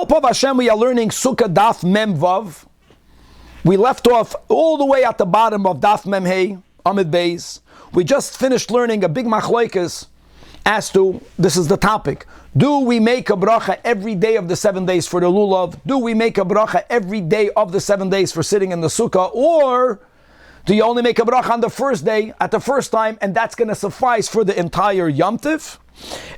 Help of Hashem, we are learning Sukah Daf Mem Vav. We left off all the way at the bottom of Daf Mem Hey, Amid Beis. We just finished learning a big machlokes as to, this is the topic, do we make a bracha every day of the 7 days for the lulav? Do we make a bracha every day of the 7 days for sitting in the sukkah? Or do you only make a bracha on the first day, at the first time, and that's going to suffice for the entire Yom Tiv?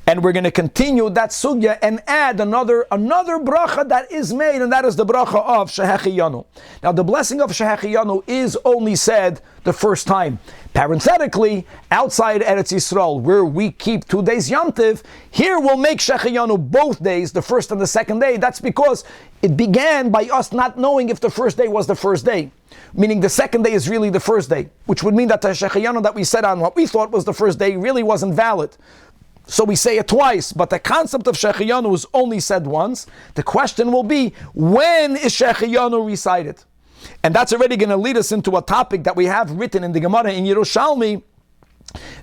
And we're going to continue that sugya and add another bracha that is made, and that is the bracha of Shehechiyanu. Now, the blessing of Shehechiyanu is only said the first time. Parenthetically, outside Eretz Yisrael, where we keep 2 days Yom Tiv, here we'll make Shehechiyanu both days, the first and the second day. That's because it began by us not knowing if the first day was the first day. Meaning the second day is really the first day, which would mean that the Shehechiyanu that we said on what we thought was the first day really wasn't valid. So we say it twice, but the concept of Shehechiyanu is only said once. The question will be, when is Shehechiyanu recited? And that's already going to lead us into a topic that we have written in the Gemara in Yerushalmi.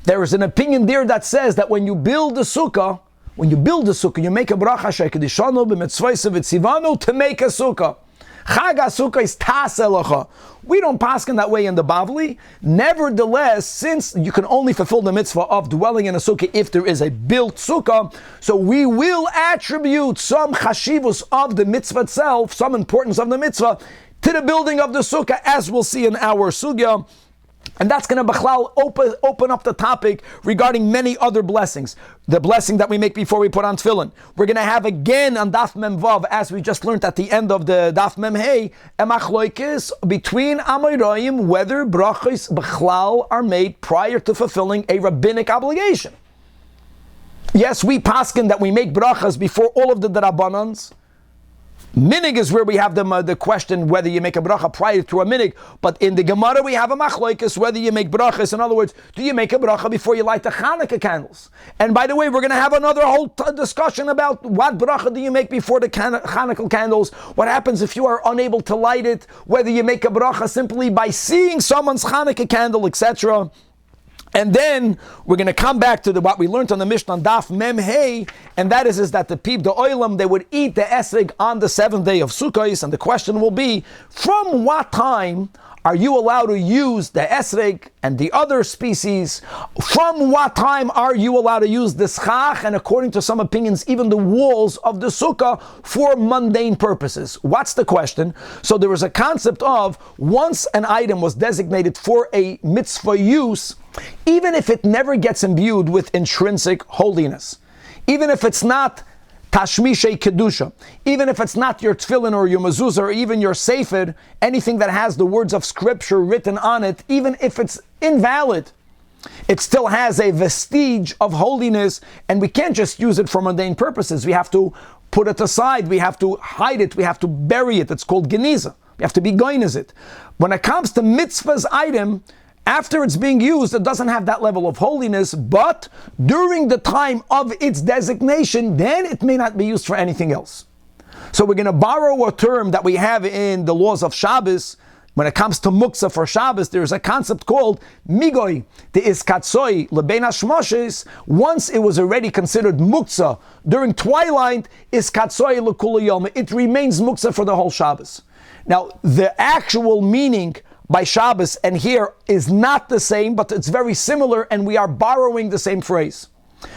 There is an opinion there that says that when you build the sukkah, you make a bracha shekedishanu b'mitzvayse v'tzivanu to make a sukkah. Chag HaSukkah is taselacha. We don't paskin that way in the Bavli. Nevertheless, since you can only fulfill the mitzvah of dwelling in a sukkah if there is a built sukkah, so we will attribute some chashivus of the mitzvah itself, some importance of the mitzvah, to the building of the sukkah, as we'll see in our sugya. And that's going to open up the topic regarding many other blessings. The blessing that we make before we put on tefillin. We're going to have again on Daf Mem Vav, as we just learned at the end of the Daf Mem Hey, a machlokes between Amoraim whether brachos b'chlal are made prior to fulfilling a rabbinic obligation. Yes, we paskin that we make brachas before all of the Darabanans. Minig is where we have the question whether you make a bracha prior to a minig, but in the Gemara we have a machlokes whether you make brachas. In other words, do you make a bracha before you light the Hanukkah candles? And by the way, we're going to have another whole discussion about what bracha do you make before the Hanukkah candles, what happens if you are unable to light it, whether you make a bracha simply by seeing someone's Hanukkah candle, etc. And then we're going to come back to what we learned on the Mishnah on Daf Mem Hey, and that is that the oilam, they would eat the esrog on the 7th day of Sukkot, and the question will be, from what time are you allowed to use the esrog and the other species? From what time are you allowed to use the schach, and according to some opinions, even the walls of the sukkah for mundane purposes? What's the question? So there was a concept of, once an item was designated for a mitzvah use, even if it never gets imbued with intrinsic holiness, even if it's not tashmishei kedusha, even if it's not your tefillin or your mezuzah or even your sefer, anything that has the words of scripture written on it, even if it's invalid, it still has a vestige of holiness, and we can't just use it for mundane purposes. We have to put it aside, we have to hide it, we have to bury it. It's called geniza. We have to be goynez it. When it comes to mitzvah's item, after it's being used, it doesn't have that level of holiness, but during the time of its designation, then it may not be used for anything else. So we're going to borrow a term that we have in the laws of Shabbos. When it comes to muktzah for Shabbos, there's a concept called migoy, the iskatsoi, lebein hashmoshes. Once it was already considered muktzah during twilight, iskatsoi lekula yom. It remains muktzah for the whole Shabbos. Now, the actual meaning by Shabbos and here is not the same, but it's very similar, and we are borrowing the same phrase.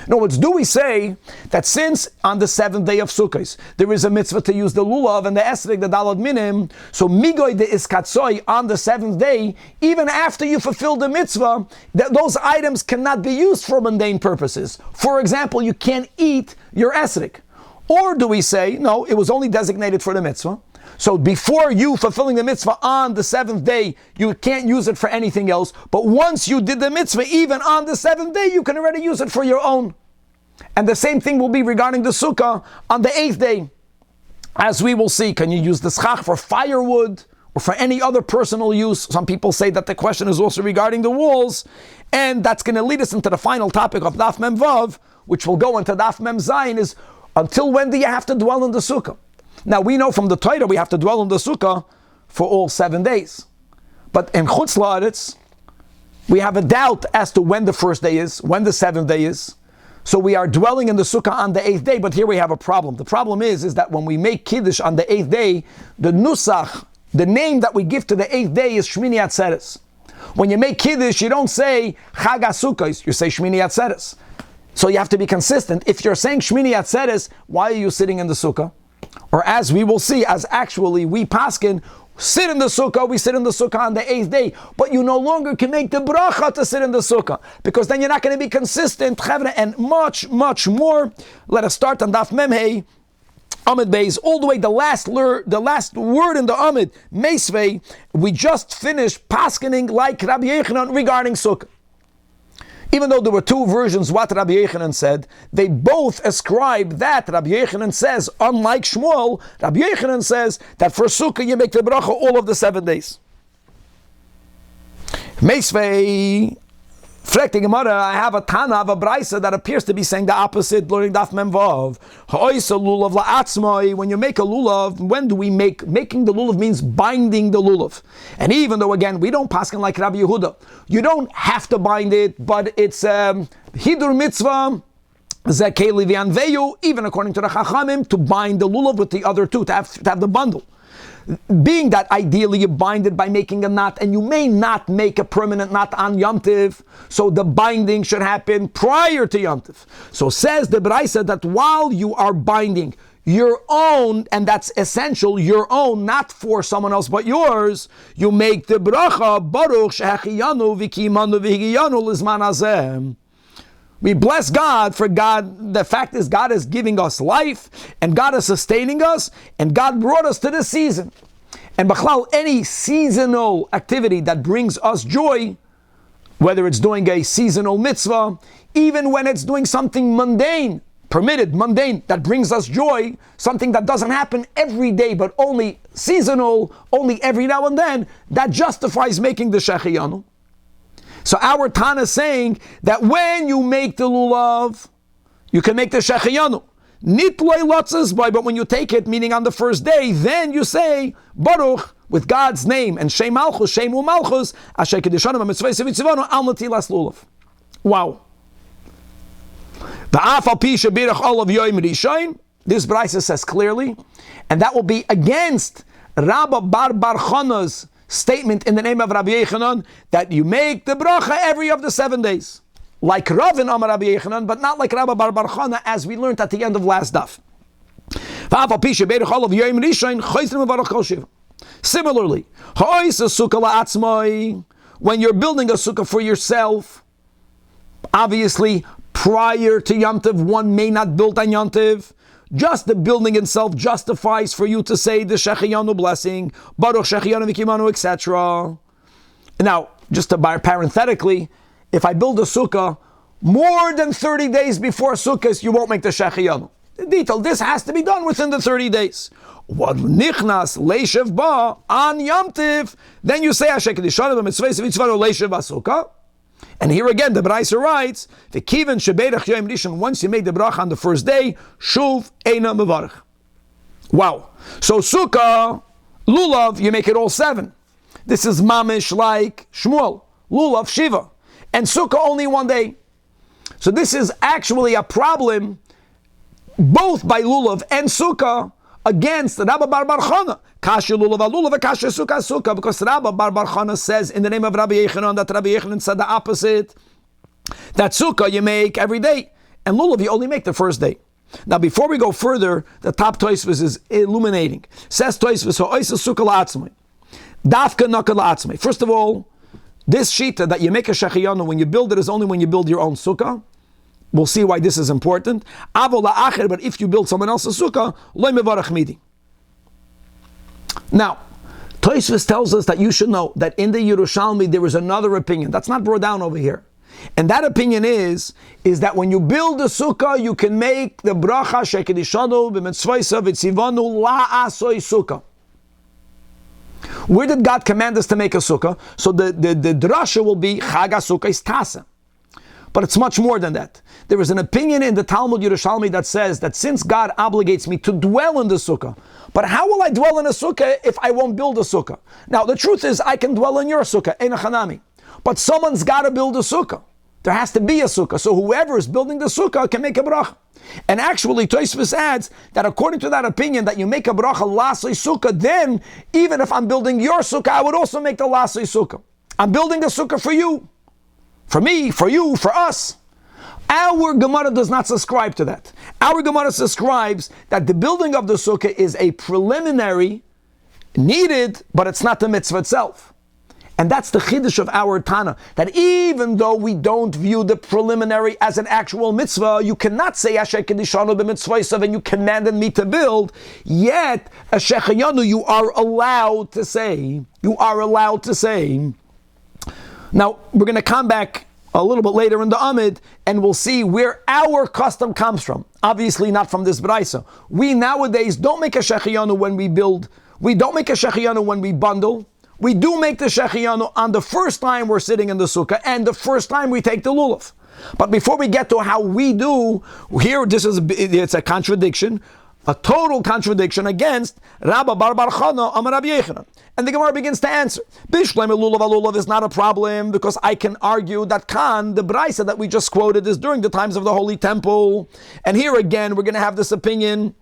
In other words, do we say that since on the 7th day of Sukkot there is a mitzvah to use the lulav and the esrog, the dalad minim, so migoy de iskatsoi on the 7th day, even after you fulfill the mitzvah, those items cannot be used for mundane purposes. For example, you can't eat your esrog. Or do we say, no, it was only designated for the mitzvah, so before you fulfilling the mitzvah on the 7th day, you can't use it for anything else. But once you did the mitzvah, even on the 7th day, you can already use it for your own. And the same thing will be regarding the sukkah on the 8th day. As we will see, can you use the schach for firewood or for any other personal use? Some people say that the question is also regarding the walls. And that's going to lead us into the final topic of Daf Mem Vav, which will go into Daf Mem Zayin, is until when do you have to dwell in the sukkah? Now we know from the Torah we have to dwell in the sukkah for all 7 days. But in Chutz La'aretz, we have a doubt as to when the first day is, when the 7th day is. So we are dwelling in the sukkah on the 8th day, but here we have a problem. The problem is that when we make kiddush on the 8th day, the nusach, the name that we give to the 8th day is Shmini Atzeres. When you make kiddush, you don't say Chag HaSukkos, you say Shmini Atzeres. So you have to be consistent. If you're saying Shmini Atzeres, why are you sitting in the sukkah? Or as we will see, as actually we paskin, sit in the sukkah, we sit in the sukkah on the 8th day, but you no longer can make the bracha to sit in the sukkah, because then you're not going to be consistent, and much, much more. Let us start on Daf Memhei, Amid Beis, all the way the last word in the Amid, Meisvei. We just finished paskening like Rabbi Yochanan regarding sukkah. Even though there were two versions what Rabbi Yochanan said, they both ascribe that Rabbi Yochanan says, unlike Shmuel, Rabbi Yochanan says that for Sukkah you make the bracha all of the 7 days. Meisvei, Frek Gemara, I have a Tanach, a Braisa that appears to be saying the opposite, learning Daf Mem Vav. Ha'oisa lulav la'atzmai. When you make a lulav, when do we make? Making the lulav means binding the lulav. And even though, again, we don't paskin like Rabbi Yehuda, you don't have to bind it, but it's hidur mitzvah, zakei livian veyu, even according to the Chachamim, to bind the lulav with the other two, to have the bundle. Being that ideally you bind it by making a knot, and you may not make a permanent knot on Yom Tiv, so the binding should happen prior to Yom Tiv. So says the Braisa that while you are binding your own, and that's essential, your own, not for someone else but yours, you make the bracha, Baruch shehachiyanu v'kimanu v'higiyanu lizman hazeh. We bless God for God. The fact is God is giving us life, and God is sustaining us, and God brought us to this season. And b'chlal, any seasonal activity that brings us joy, whether it's doing a seasonal mitzvah, even when it's doing something mundane, permitted, mundane, that brings us joy, something that doesn't happen every day, but only seasonal, only every now and then, that justifies making the shechiyanu. So our Tana is saying that when you make the lulav, you can make the shechiyanu. Nitloi lotzes boy, but when you take it, meaning on the first day, then you say Baruch with God's name and Shem Malchus, Shem Malchus, Asher Kedishanu Mitzvah Sevitzivanu Al Natilas Lulav. Wow. The Afal Pi Shebirach Olav Yoim Rishain. This Braisa says clearly, and that will be against Rabba Bar Chana's statement in the name of Rabbi Yochanan that you make the bracha every of the 7 days, like Rav and Amar Rabbi Yochanan, but not like Rabbi Bar Chana, as we learned at the end of last daf. Similarly, when you're building a sukkah for yourself, obviously prior to Yom Tov, one may not build on Yom Tov. Just the building itself justifies for you to say the Shechiyanu blessing, Baruch Shechiyanu Vikimanu, etc. Now, just to parenthetically, if I build a sukkah more than 30 days before Sukkot, you won't make the Shechiyanu. The detail, this has to be done within the 30 days. What nichnas leishev ba on Yom Tiv, then you say Hashem Kedishanu b'mitzvah v'mitzvah leishev b'sukkah. And here again, the Braisa writes, "V'kiven shebeirach yom rishon." Once you make the bracha on the first day, shuv eina mevarach. Wow! So sukkah, lulav, you make it all 7. This is mamish like Shmuel, lulav shiva, and sukkah only 1 day. So this is actually a problem, both by lulav and sukkah, against Rabba Bar Chana. Kasha lulav lulav, kasha sukkah sukkah, because Rabba Bar Chana says in the name of Rabbi Yochanan that Rabbi Yochanan said the opposite. That sukkah you make every day, and lulav you only make the first day. Now, before we go further, the top Tosfos is illuminating. Says Tosfos, "Ha'oisa sukkah la'atzmai, dafka naka la'atzmai." First of all, this shita that you make a shechiyanu when you build it is only when you build your own sukkah. We'll see why this is important. But if you build someone else's sukkah, loy mevarach midi. Now, Tosfos tells us that you should know that in the Yerushalmi there is another opinion that's not brought down over here, and that opinion is that when you build a sukkah, you can make the bracha shekedishanu b'mitzvaysa v'tzivanu la'asoi sukkah. Where did God command us to make a sukkah? So the drasha will be Chag HaSukkah is tasa. But it's much more than that. There is an opinion in the Talmud Yerushalmi that says that since God obligates me to dwell in the sukkah, but how will I dwell in a sukkah if I won't build a sukkah? Now, the truth is, I can dwell in your sukkah, ein chanami. But someone's got to build a sukkah. There has to be a sukkah. So whoever is building the sukkah can make a bracha. And actually, Tosfos adds that according to that opinion, that you make a bracha lasei sukkah, then even if I'm building your sukkah, I would also make the lasei sukkah. I'm building the sukkah for you, for me, for you, for us. Our Gemara does not subscribe to that. Our Gemara subscribes that the building of the sukkah is a preliminary, needed, but it's not the mitzvah itself. And that's the chiddush of our Tana, that even though we don't view the preliminary as an actual mitzvah, you cannot say Asher Kedishanu b'mitzvah and you commanded me to build, yet Asher Chayanu you are allowed to say. Now, we're going to come back a little bit later in the Amid, and we'll see where our custom comes from. Obviously not from this Braisa. We nowadays don't make a Shechiyanu when we build. We don't make a Shechiyanu when we bundle. We do make the Shechiyanu on the first time we're sitting in the Sukkah and the first time we take the Lulav. But before we get to how we do, here it's a contradiction. A total contradiction against Rabba Bar Chana Amar Rabbi Yechanan. And the Gemara begins to answer. Bishleim lulav is not a problem because I can argue that the Braisa that we just quoted, is during the times of the Holy Temple. And here again, we're going to have this opinion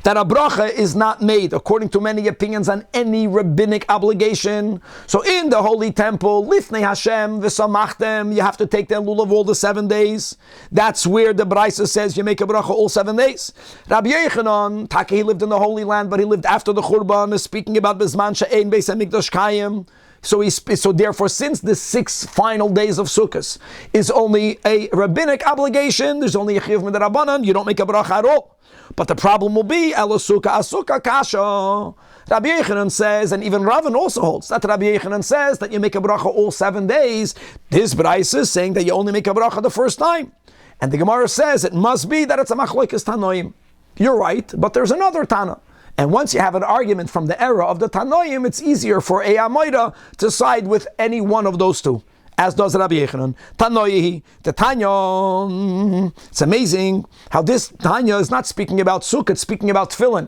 that a bracha is not made, according to many opinions, on any rabbinic obligation. So in the Holy Temple, Lifnei Hashem v'samachtem, you have to take the lulav all the 7 days. That's where the Braisa says you make a bracha all 7 days. Rabbi Yechanan, Taka, he lived in the Holy Land, but he lived after the Churban, is speaking about Bizman She'ein Beis HaMikdash Kayim. So therefore, since the 6 final days of Sukkot is only a rabbinic obligation, there's only a chiyuv mid'Rabbanan, you don't make a bracha at all. But the problem will be, Elo Sukah, Asukah Kasha. Rabbi Yechanan says, and even Ravan also holds, that Rabbi Yechanan says that you make a bracha all 7 days. This Braisa is saying that you only make a bracha the first time. And the Gemara says it must be that it's a machlokes Tanoim. You're right, but there's another Tana. And once you have an argument from the era of the Tanoim, it's easier for a Amoida to side with any one of those two. As does Rabbi Yechanan. Tanoihi, the Tanya. It's amazing how this Tanya is not speaking about Sukkah, it's speaking about Tefillin.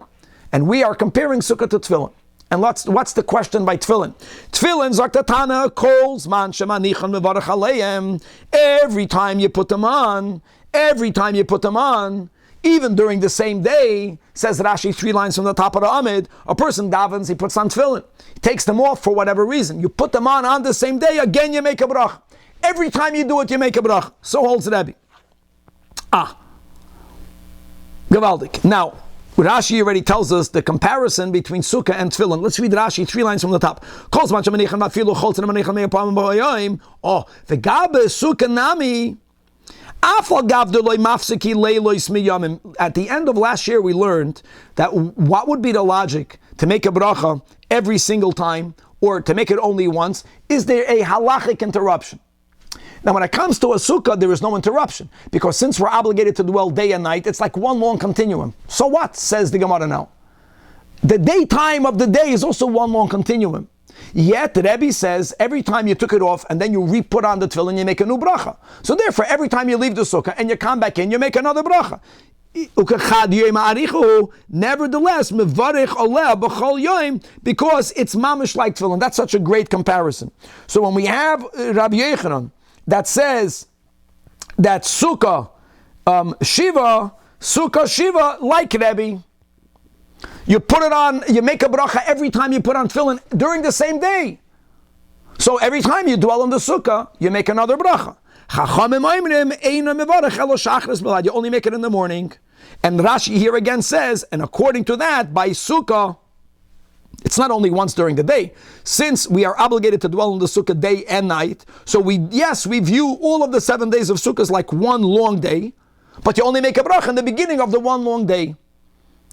And we are comparing Sukkah to Tefillin. And what's the question by Tefillin? Tefillin, Zakta Tana, calls man shemanichan mevarach aleim. Every time you put them on, even during the same day, says Rashi 3 lines from the top of the Amid, a person davens, he puts on tefillin. He takes them off for whatever reason. You put them on the same day, again you make a bracha. Every time you do it, you make a bracha. So holds Rebbe. Gavaldik. Now, Rashi already tells us the comparison between Sukkah and tefillin. Let's read Rashi 3 lines from the top. Oh, the Gabe Sukkah Nami. At the end of last year, we learned that what would be the logic to make a bracha every single time, or to make it only once? Is there a halachic interruption? Now, when it comes to a sukkah, there is no interruption, because since we're obligated to dwell day and night, it's like one long continuum. So what, says the Gemara now? The daytime of the day is also one long continuum. Yet the Rebbe says every time you took it off and then you re-put on the tefillin, you make a new bracha. So therefore, every time you leave the sukkah and you come back in, you make another bracha. Nevertheless, because it's mamish like tefillin. That's such a great comparison. So when we have Rabbi Yechanan that says that Sukah Shiva, like Rebbe, you put it on, you make a bracha every time you put on tefillin during the same day. So every time you dwell in the sukkah, you make another bracha. You only make it in the morning. And Rashi here again says, and according to that, by sukkah, it's not only once during the day. Since we are obligated to dwell in the sukkah day and night, so we view all of the 7 days of sukkah as like one long day, but you only make a bracha in the beginning of the one long day.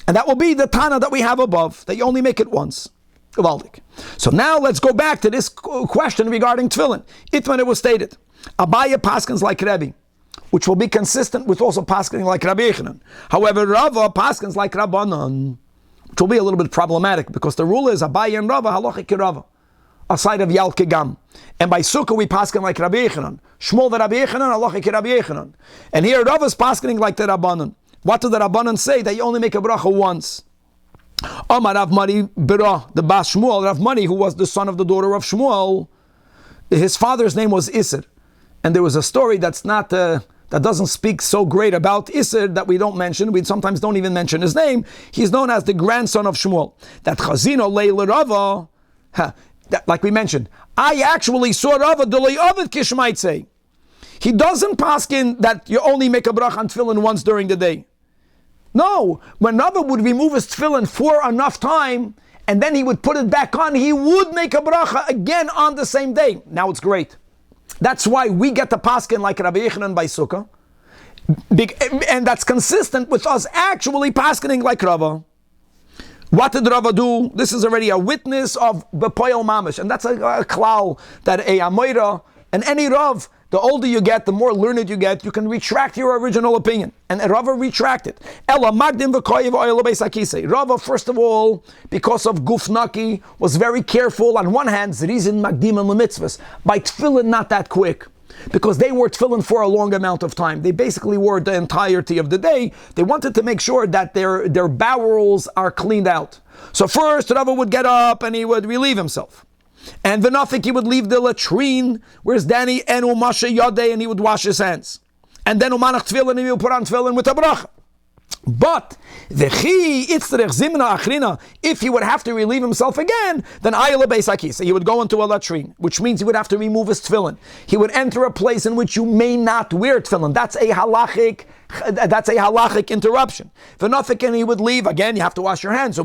And that will be the Tana that we have above, that you only make it once. So now let's go back to this question regarding tefillin. When it was stated, Abaya paskins like Rebbe, which will be consistent with also paskening like Rabbi Yechanan. However, Rava paskins like Rabbanan, which will be a little bit problematic, because the rule is Abaya and Rava halachic kirava, aside of Yal Kegam. And by Sukkah we pasken like Rabbi Yechanan. Shmuel the Rabbi Yechanan, halachic Rabbi Yechanan. And here Rava is paskening like the Rabbanan. What did the Rabbanan say? That you only make a bracha once. Amar Rav Mani Bera, the Bas Shmuel, Rav Mani, who was the son of the daughter of Shmuel, his father's name was Isser. and there was a story that's not that doesn't speak so great about Isser that we don't mention. We sometimes don't even mention his name. He's known as the grandson of Shmuel. That Chazino Leil Rava, like we mentioned, I actually saw Rava Delay Ovid Kishmaitse. He doesn't paskin that you only make a bracha on tefillin once during the day. No, when Rava would remove his tefillin for enough time, and then he would put it back on, he would make a bracha again on the same day. Now it's great. That's why we get the paskin like Rabbi Yechanan by Sukah, and that's consistent with us actually paskening like Rava. What did Rava do? This is already a witness of Bepoel Mamish, and that's a klal that a Amoira and any Rav, the older you get, the more learned you get, you can retract your original opinion. And Rava retracted. Ella Magdim v'koyev oil beis hakisei. Rava, first of all, because of Gufnaki, was very careful. On one hand, Zrizin Magdim and Lemitzvahs. By tefillin, not that quick. Because they wore tefillin for a long amount of time. They basically wore the entirety of the day. They wanted to make sure that their bowels are cleaned out. So first, Rava would get up and he would relieve himself. And Venafik, he would leave the latrine, where's Danny, and Umasha Yadeh, and he would wash his hands. And then Umanach Tefillin, and he would put on Tefillin with a bracha. But if he would have to relieve himself again, then he would go into a latrine, which means he would have to remove his tefillin. He would enter a place in which you may not wear tefillin. That's a halachic interruption. And he would leave again. You have to wash your hands.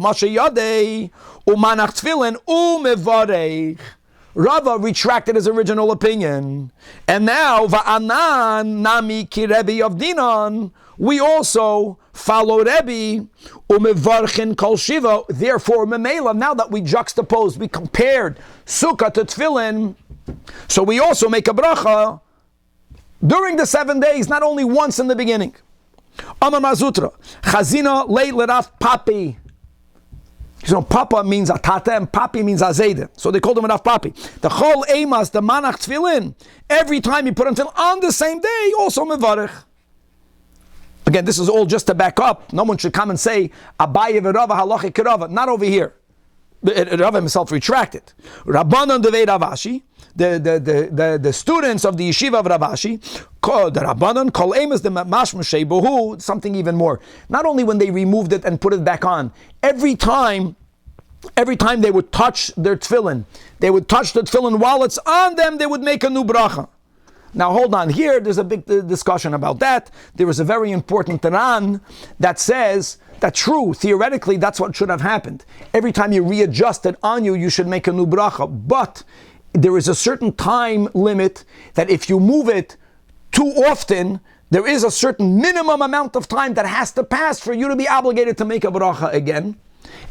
Rava retracted his original opinion, and now va'anan nami kirebi of Dinan. We also follow Rebbe, umevarchin kol shiva. Therefore, memela. Now that we juxtaposed, we compared Sukah to Tefillin, so we also make a bracha during the 7 days, not only once in the beginning. Amar Mazutra, Chazina lei leraf papi. So Papa means Atata and Papi means Azeda. So they called him enough Papi. The Chol Eimas, the Manach Tefillin, every time you put on Tefillin on the same day, also Mevarech. Again, this is all just to back up. No one should come and say, Abaye v'Rava halachic Rava. Not over here. Rava himself retracted. Rabbanan devei Ravashi, the students of the yeshiva of Ravashi, the Rabbanan kol emes the mashmushay bohu, something even more. Not only when they removed it and put it back on, every time they would touch their tefillin, they would touch the tefillin while it's on them, they would make a new bracha. Now hold on, here there's a big discussion about that. There is a very important Tanan that says that true, theoretically that's what should have happened. Every time you readjust it on you, you should make a new bracha. But there is a certain time limit that if you move it too often, there is a certain minimum amount of time that has to pass for you to be obligated to make a bracha again.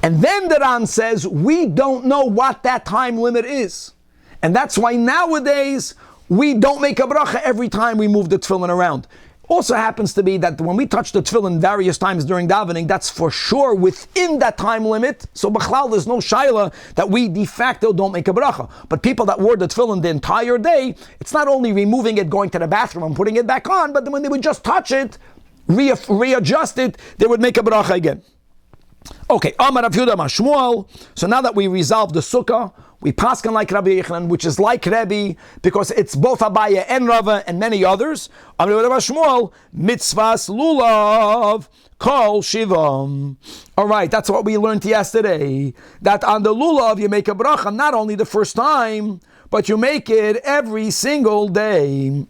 And then the Ran says, we don't know what that time limit is. And that's why nowadays, we don't make a bracha every time we move the tefillin around. Also happens to be that when we touch the tefillin various times during davening, that's for sure within that time limit. So b'chlal, there's no shaila that we de facto don't make a bracha. But people that wore the tefillin the entire day, it's not only removing it, going to the bathroom and putting it back on, but then when they would just touch it, readjust it, they would make a bracha again. Okay, Amar Rav Yehuda Shmuel. So now that we resolved the Sukah, we paskin like Rabbi Yechanan, which is like Rebbe, because it's both Abaye and Rava and many others. Amar Rav Shmuel, mitzvahs lulav kol shivam. All right, that's what we learned yesterday. That on the lulav you make a bracha not only the first time, but you make it every single day.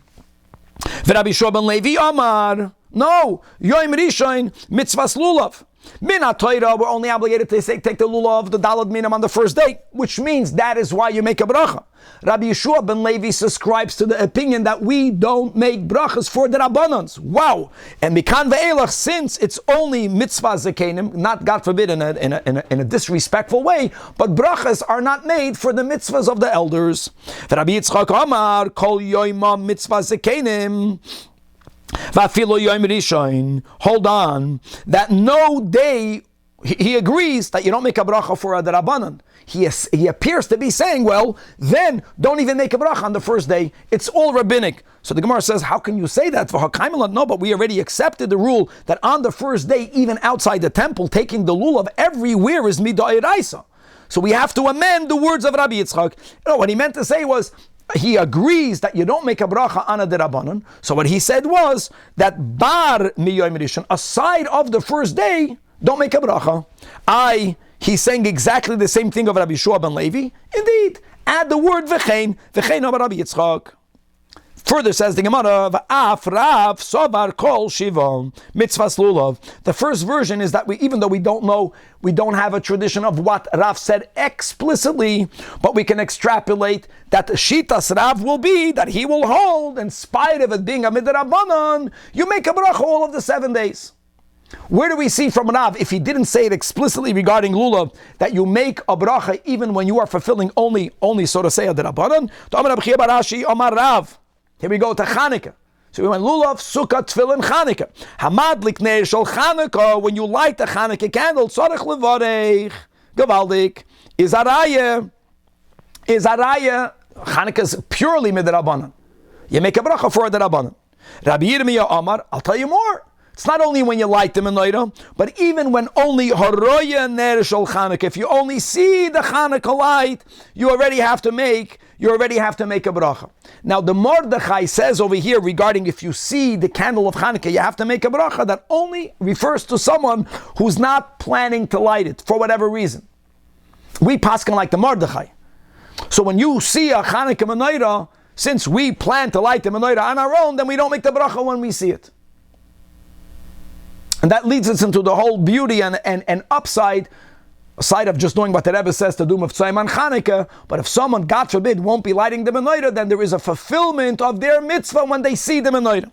V'Rabbi Shua ben Levi Amar, no, Yom Rishon mitzvahs lulav. Mina Torah, we're only obligated to take the lulav, the dalad minam on the first day, which means that is why you make a bracha. Rabbi Yeshua ben Levi subscribes to the opinion that we don't make brachas for the rabbanans. Wow! And mikan ve'elach, since it's only mitzvah zekenim, not God forbid in a disrespectful way, but brachas are not made for the mitzvahs of the elders. Rabbi Yitzchak Amar kol yoyma mitzvah zekenim. Hold on, that no day, he agrees that you don't make a bracha for a derabanan. He appears to be saying, well, then don't even make a bracha on the first day. It's all rabbinic. So the Gemara says, how can you say that? No, but we already accepted the rule that on the first day, even outside the temple, taking the lulav everywhere is mid'oraisa. So we have to amend the words of Rabbi Yitzchak. What he meant to say was, he agrees that you don't make a bracha on a derabanan. So what he said was that bar miyoyim rishon, aside of the first day, don't make a bracha. He's saying exactly the same thing of Rabbi Shua ben Levi. Indeed, add the word v'chein of Rabbi Yitzchak. Further says the Gemara, V'af Rav Sovar Kol Shiva Mitzvahs Lulav. The first version is that even though we don't have a tradition of what Rav said explicitly, but we can extrapolate that the Shitas Rav will be that he will hold, in spite of it being a midrabanan, you make a bracha all of the 7 days. Where do we see from Rav, if he didn't say it explicitly regarding Lulav, that you make a bracha even when you are fulfilling only so to say a derabanan? To Amar Rabbi Chiya bar Ashi, Amar Rav. Here we go to Chanukah. So we went Lulav, Sukah, Tefilla, Chanukah. Hamad liknei shel Chanukah, when you light the Chanukah candle, tzarich levarech, gavaldik, is araya. Chanukah is purely midrabanan. You make a bracha for a derabanan. Rabbi Yirmiyah Amar, I'll tell you more. It's not only when you light the menorah, but even when only haroya ner shel Chanukah, if you only see the Chanukah light, you already have to make a bracha. Now the Mordechay says over here regarding if you see the candle of Chanukah, you have to make a bracha, that only refers to someone who's not planning to light it for whatever reason. We paskin like the Mordechay. So when you see a Chanukah menorah, since we plan to light the menorah on our own, then we don't make the bracha when we see it. And that leads us into the whole beauty and upside, aside of just doing what the Rebbe says to do Mivtzayim on Chanukah. But if someone, God forbid, won't be lighting the menorah, then there is a fulfillment of their mitzvah when they see the menorah.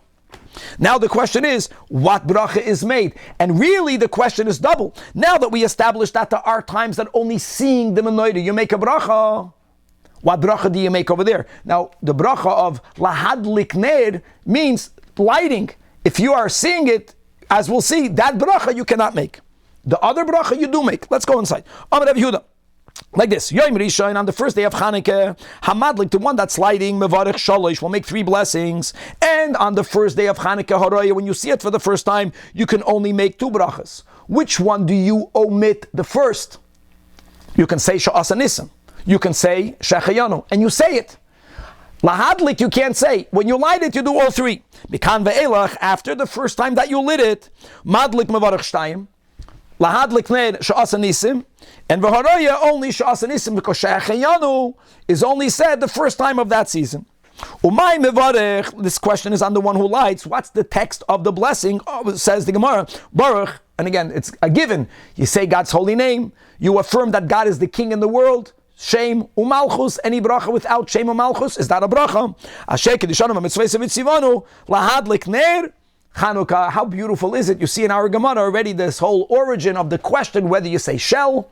Now the question is, what bracha is made? And really the question is double. Now that we established that there are times that only seeing the menorah, you make a bracha. What bracha do you make over there? Now the bracha of lahadlik ner means lighting. If you are seeing it, as we'll see, that bracha you cannot make. The other bracha you do make. Let's go inside. Amar Rav Yehuda. Like this. Yom Rishon, on the first day of Chanukah, Hamadlik, the one that's lighting, Mevarech Shalosh, will make 3 blessings. And on the first day of Chanukah, Haroya, when you see it for the first time, you can only make 2 brachas. Which one do you omit the first? You can say Sha'as Nisim. You can say Shechayanu. And you say it. Lahadlik you can't say. When you light it, you do all 3. Mikan ve'elach, after the first time that you lit it, Madlik mevarech shtayim, Lahadlik ner sha'as nisim, and v'haraya only sha'as nisim, because she'achayanu is only said the first time of that season. Umay mevarech, this question is on the one who lights. What's the text of the blessing? Says the Gemara, Baruch, and again, it's a given. You say God's holy name, you affirm that God is the king in the world, Shem umalchus, any bracha without Shem umalchus, is that a bracha? Asher kedushanim hamitzvos v'tzivanu lahadlik ner Chanukah. How beautiful is it? You see in our Gemara already this whole origin of the question whether you say shell.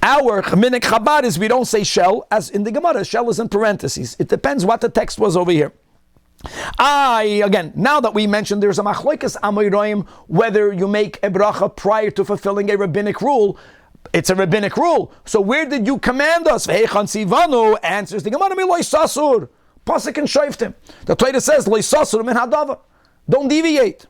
Our chminik Chabad is we don't say shell, as in the Gemara. Shell is in parentheses. It depends what the text was over here. Again, now that we mentioned there's a machlokes amoraim whether you make a bracha prior to fulfilling a rabbinic rule. It's a rabbinic rule. So where did you command us? Answers the Gemara, Pasuk and Shoftim. The Torah says, min hadava. Don't deviate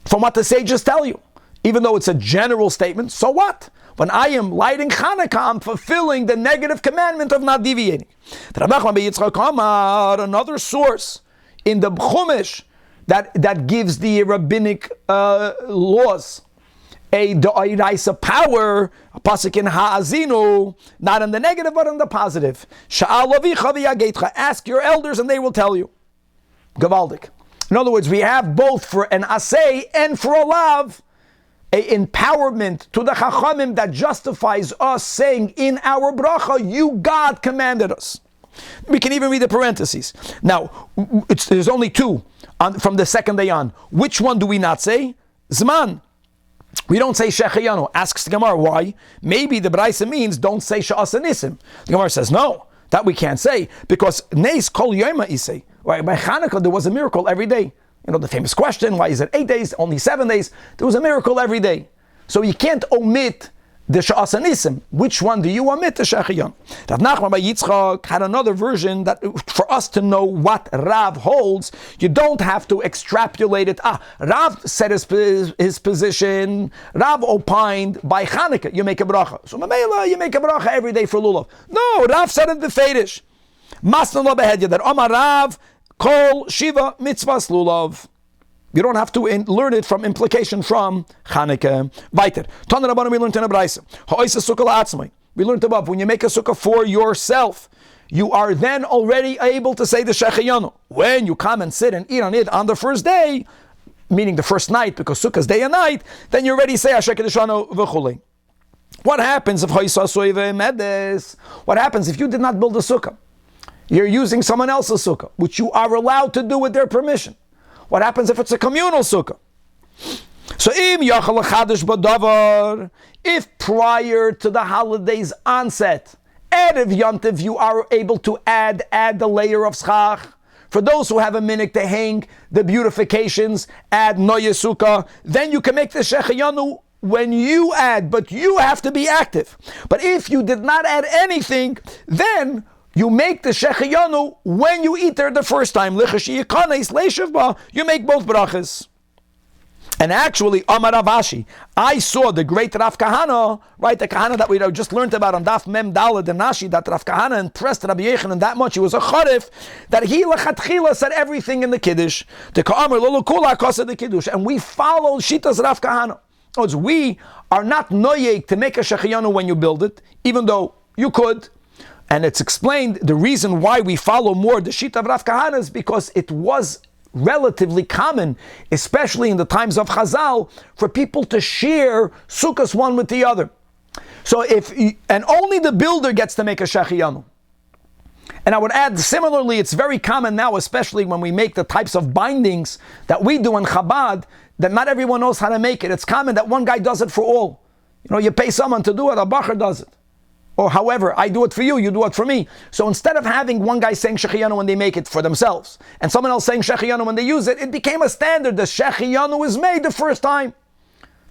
from what the sages tell you. Even though it's a general statement, so what? When I am lighting Chanukah, I'm fulfilling the negative commandment of not deviating. Another source in the Chumash that gives the rabbinic laws a d'oraisa power, a pasuk in ha'azinu, not in the negative but in the positive. Sha'al avicha v'yageitcha, ask your elders and they will tell you. Gavaldik. In other words, we have both for an asay and for a lav, a empowerment to the chachamim that justifies us saying in our bracha, you God commanded us. We can even read the parentheses. Now, there's only 2 from the second day on. Which one do we not say? Zman. We don't say Shechayanu. Asks the Gemara why. Maybe the Braisa means don't say Sha'as Nisim. The Gemara says no, that we can't say because Neis Kol Yoma Isay. Right? By Chanukah there was a miracle every day. You know the famous question: why is it 8 days, only 7 days? There was a miracle every day. So you can't omit the Sha'as Nisim. Which one do you omit? The Shechayan. Rav Nachman by Yitzchak had another version that for us to know what Rav holds, you don't have to extrapolate it. Rav said his position. Rav opined by Chanukah you make a bracha. So Mamela you make a bracha every day for lulav. No, Rav said it befedish. Masna lo behedya, that Omar Rav kol shiva mitzvahs lulav. You don't have to learn it from implication from Chanukah. Weiter. Tana Rabbanan, we learned in a brayso. Ha'oisa sukkah la'atzmai. We learned above, when you make a sukkah for yourself, you are then already able to say the shechayanu. When you come and sit and eat on it on the first day, meaning the first night, because sukkah is day and night, then you already say hashekadishanu v'chulei. What happens if what happens if you did not build a sukkah? You're using someone else's sukkah, which you are allowed to do with their permission. What happens if it's a communal sukkah? So if prior to the holiday's onset, Erev Yontiv, you are able to add the layer of schach. For those who have a minute to hang the beautifications, add noye sukkah, then you can make the shechayanu when you add, but you have to be active. But if you did not add anything, then you make the shechayanu when you eat there the first time. You make both brachas. And actually, Amar Rav Ashi, I saw the great Rav Kahana, right? The Kahana that we just learned about on Daf Mem Daled and Nashi, that Rav Kahana impressed Rabbi Yechanan that much. He was a Charif, that he lechatchila said everything in the Kiddush. The Ka'amar Lulu Kula Kosa the Kiddush. And we followed Shitas Rav Kahana. We are not noyek to make a shechayanu when you build it, even though you could. And it's explained, the reason why we follow more the Shita of Rav Kahana is because it was relatively common, especially in the times of Chazal, for people to share sukkahs one with the other. So and only the builder gets to make a shechayanu. And I would add, similarly, it's very common now, especially when we make the types of bindings that we do in Chabad, that not everyone knows how to make it. It's common that one guy does it for all. You pay someone to do it, a bacher does it. Or however, I do it for you, you do it for me. So instead of having one guy saying shechayanu when they make it for themselves, and someone else saying shechayanu when they use it, it became a standard. The shechayanu is made the first time.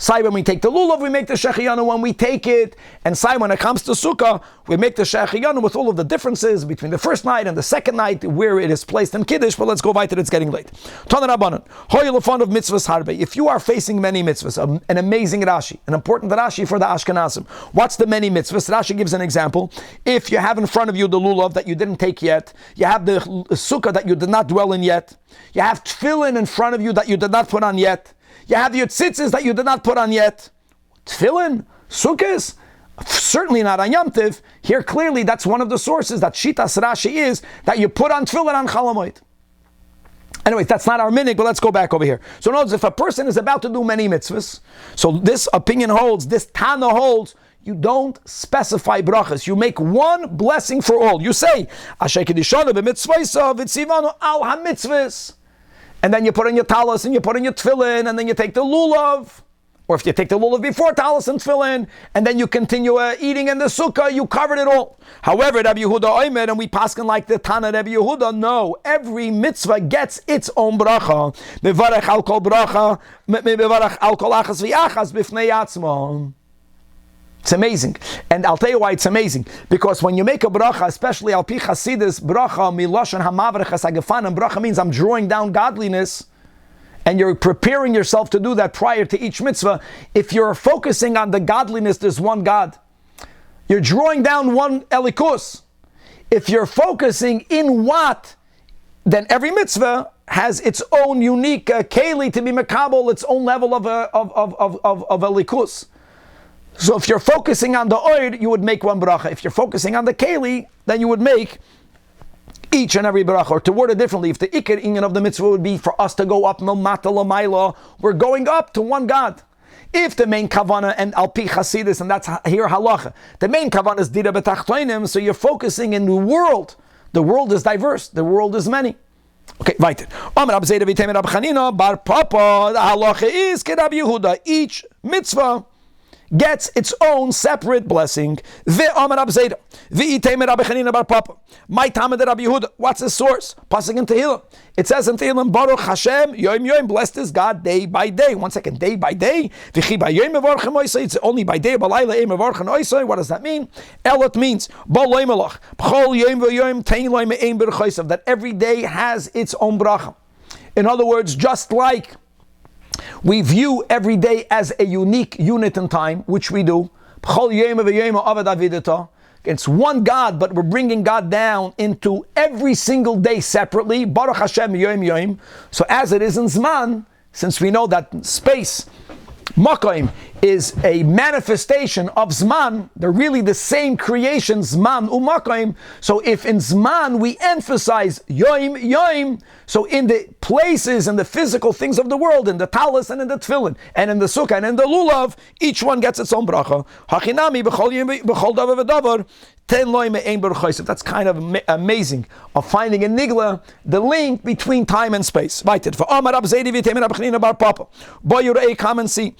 Sai, when we take the lulav, we make the shechayanu when we take it. And Sai, when it comes to sukkah, we make the shechayanu with all of the differences between the first night and the second night, where it is placed in Kiddush. But let's go weiter, it's getting late. Tana Rabbanan, hoyelefon of mitzvahs harbe. If you are facing many mitzvahs, an amazing Rashi, an important Rashi for the Ashkenazim. What's the many mitzvahs? Rashi gives an example. If you have in front of you the lulav that you didn't take yet, you have the sukkah that you did not dwell in yet, you have tefillin in front of you that you did not put on yet, you have your tzitzis that you did not put on yet. Tefillin, sukkahs, certainly not on Yom Tiv. Here clearly that's one of the sources that Shitas Rashi is that you put on tefillin on Chalamoid. Anyways, that's not our minhag, but let's go back over here. So notice, if a person is about to do many mitzvahs, so this opinion holds, this Tana holds, you don't specify brachas. You make one blessing for all. You say, Asher Kedishonu b'mitzvaysa v'tzivanu al ha-mitzvahs. And then you put in your talis and you put in your tefillin, and then you take the lulav. Or if you take the lulav before talis and tefillin, and then you continue eating in the sukkah, you covered it all. However, Rabbi Yehuda Oimer, and we paskin like the Tana Rabbi Yehuda, no, every mitzvah gets its own bracha. Mevarech al kol bracha, mevarech al kol achas v'achas b'fnei atzmo. It's amazing. And I'll tell you why it's amazing. Because when you make a bracha, especially al pi chasidus, bracha miloshan hamavrechas agafanim, bracha means I'm drawing down godliness, and you're preparing yourself to do that prior to each mitzvah. If you're focusing on the godliness, there's one God. You're drawing down one elikus. If you're focusing in what, then every mitzvah has its own unique keli to be mekabel, its own level of elikus. So if you're focusing on the oid, you would make one bracha. If you're focusing on the keli, then you would make each and every bracha. Or to word it differently, if the ikar inyan of the mitzvah would be for us to go up milmata l'mayla, we're going up to one God. If the main kavana and al pi chasidus, and that's here halacha, the main kavana is dira betachtoinim, so you're focusing in the world. The world is diverse. The world is many. Okay, weiter. Amar Rab Zera v'Teimer Rab Chanina bar Papa. The halacha is ke Rab Yehuda. Each mitzvah gets its own separate blessing. Ve'amar Rab Zera v'Teimer Rab Chanina bar Papa. My Talmud Rab Yehuda. What's the source? Pasuk in Tehillim. It says in Tehillim, Baruch Hashem Yom Yom. Blessed is God day by day. 1 second, day by day. V'chi by Yom mevarchem oisay. It's only by day. Balayla ein mevarchem oisay. What does that mean? Elot means B'loi melach. B'chol Yom v'Yom tein loy me'ein berchaysav. That every day has its own bracha. In other words, just like we view every day as a unique unit in time, which we do. It's one God, but we're bringing God down into every single day separately. Baruch Hashem Yom Yom. So as it is in Zman, since we know that space, Makom, is a manifestation of Zman, they're really the same creation, Zman u'Makom. So if in Zman we emphasize Yom Yom, so in the places and the physical things of the world, in the Talis and in the Tefillin, and in the Sukah and in the Lulav, each one gets its own bracha. Hachinami b'chol yom b'chol davar v'davar. That's kind of amazing of finding in Nigla the link between time and space. Come and see.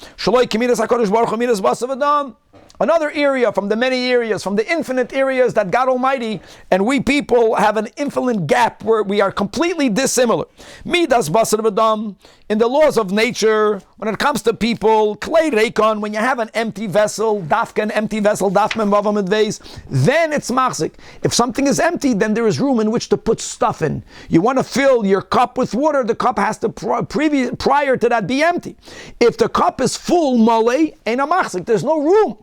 Another area from the many areas, from the infinite areas that God Almighty and we people have an infinite gap where we are completely dissimilar. Midas basar v'dam, in the laws of nature, when it comes to people, klei reikon, when you have an empty vessel, dafka an empty vessel, dafmen vavam adveis, then it's machzik. If something is empty, then there is room in which to put stuff in. You want to fill your cup with water, the cup has to prior to that be empty. If the cup is full, mole, ain't a machzik, there's no room.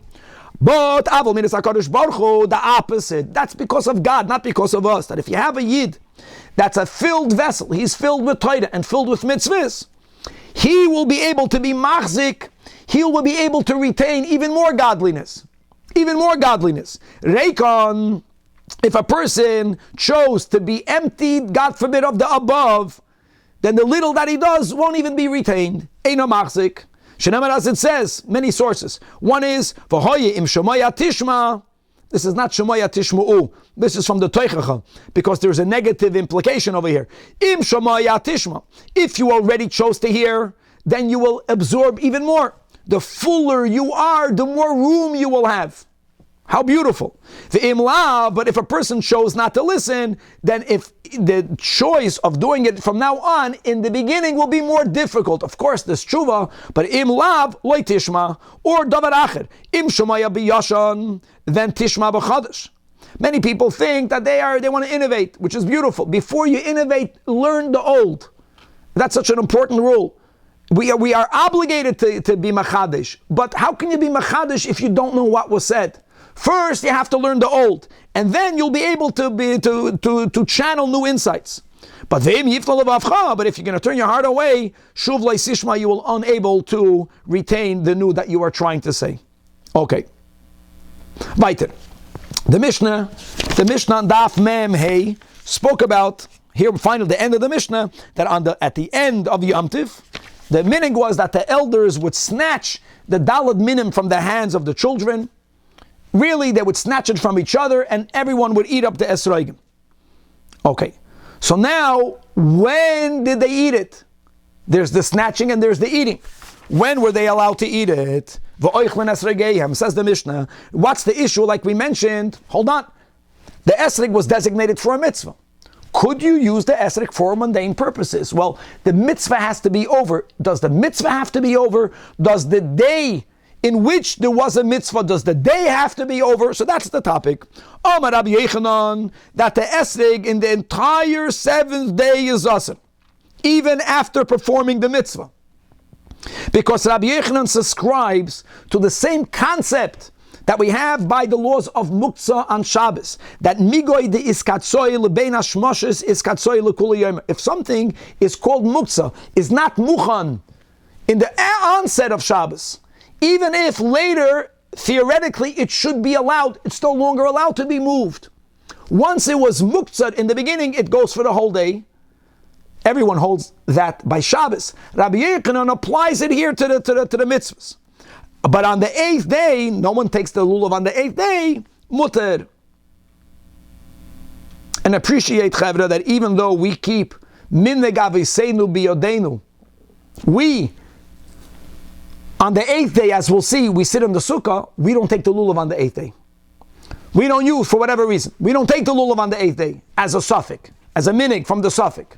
But Avol Midas HaKadosh Baruch Hu, the opposite. That's because of God, not because of us. That if you have a Yid that's a filled vessel, he's filled with Torah and filled with mitzvahs, he will be able to be machzik, he will be able to retain even more godliness. Even more godliness. Reikon, if a person chose to be emptied, God forbid, of the above, then the little that he does won't even be retained. Eino machzik. Shenamar, as it says, many sources. One is, V'hoye im shomaya tishma. This is not shomaya tishma'u. This is from the Teichacha, because there's a negative implication over here. Im shomaya tishma. If you already chose to hear, then you will absorb even more. The fuller you are, the more room you will have. How beautiful. The imla, but if a person chose not to listen, then if the choice of doing it from now on in the beginning will be more difficult. Of course, there's tshuva, but imlav loy tishma, or davar acher. Im shomaya biyashan, then tishma b'chadash. Many people think that they want to innovate, which is beautiful. Before you innovate, learn the old. That's such an important rule. We are obligated to be machadish, but how can you be machadish if you don't know what was said? First, you have to learn the old, and then you'll be able to channel new insights. But if you're going to turn your heart away, shuv leisishma, you will unable to retain the new that you are trying to say. Okay. Weiter. The Mishnah Daf Mem Hey spoke about here. Finally, the end of the Mishnah that at the end of Yom Tiv, the meaning was that the elders would snatch the dalad minim from the hands of the children. Really, they would snatch it from each other, and everyone would eat up the esrogim. Okay, so now, when did they eat it? There's the snatching and there's the eating. When were they allowed to eat it? Says the Mishnah. What's the issue? Like we mentioned, hold on. The esrog was designated for a mitzvah. Could you use the esrog for mundane purposes? Well, the mitzvah has to be over. Does the mitzvah have to be over? Does the day in which there was a mitzvah, does the day have to be over? So that's the topic. Amar Rabbi Yechanan, that the esrog in the entire seventh day is asur, even after performing the mitzvah. Because Rabbi Yechanan subscribes to the same concept that we have by the laws of muktzah on Shabbos, that migoy de iskatzoy lebein hashmoshes iskatzoy lekula yom. If something is called muktzah, is not muchan in the onset of Shabbos, even if later, theoretically, it should be allowed, it's no longer allowed to be moved. Once it was muktzah in the beginning, it goes for the whole day. Everyone holds that by Shabbos. Rabbi Yechanan applies it here to the mitzvahs. But on the 8th day, no one takes the lulav on the 8th day, mutter. And appreciate, Chavra, that even though we keep minhag aviseinu biyodenu, we, on the 8th day, as we'll see, we sit in the Sukah, we don't take the lulav on the 8th day. We don't use, for whatever reason, we don't take the lulav on the 8th day as a suffix, as a minhag from the suffix.